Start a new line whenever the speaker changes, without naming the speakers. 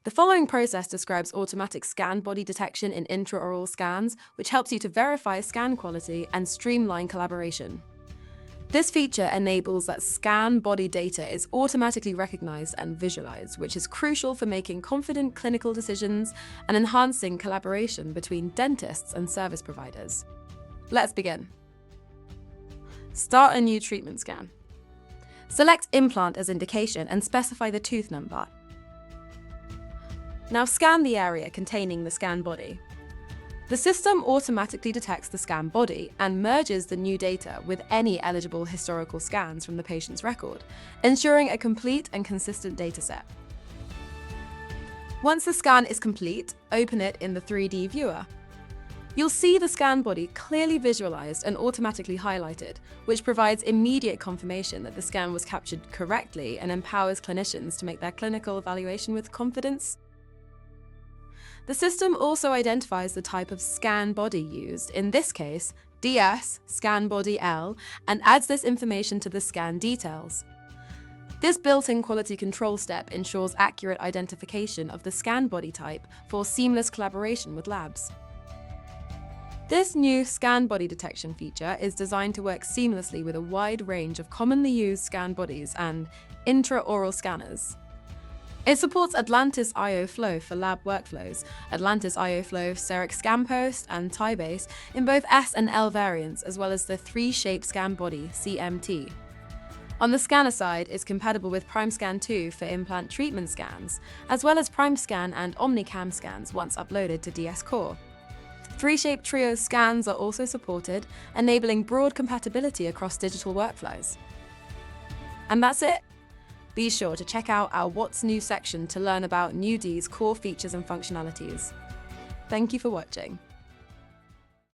The following process describes automatic scan body detection in intraoral scans, which helps you to verify scan quality and streamline collaboration. This feature enables that scan body data is automatically recognized and visualized, which is crucial for making confident clinical decisions and enhancing collaboration between dentists and service providers. Let's begin. Start a new treatment scan. Select implant as indication and specify the tooth number. Now scan the area containing the scan body. The system automatically detects the scan body and merges the new data with any eligible historical scans from the patient's record, ensuring a complete and consistent dataset. Once the scan is complete, open it in the 3D viewer. You'll see the scan body clearly visualized and automatically highlighted, which provides immediate confirmation that the scan was captured correctly and empowers clinicians to make their clinical evaluation with confidence. The system also identifies the type of scan body used, in this case, DS, scan body L, and adds this information to the scan details. This built-in quality control step ensures accurate identification of the scan body type for seamless collaboration with labs. This new scan body detection feature is designed to work seamlessly with a wide range of commonly used scan bodies and intraoral scanners. It supports Atlantis IO Flow for lab workflows, Atlantis IO Flow, Seric Scan Post, and Tybase in both S and L variants, as well as the 3-shape scan body, CMT. On the scanner side, it's compatible with PrimeScan 2 for implant treatment scans, as well as PrimeScan and OmniCam scans once uploaded to DS Core. 3-shape trio scans are also supported, enabling broad compatibility across digital workflows. And that's it! Be sure to check out our What's New section to learn about NewD's core features and functionalities. Thank you for watching.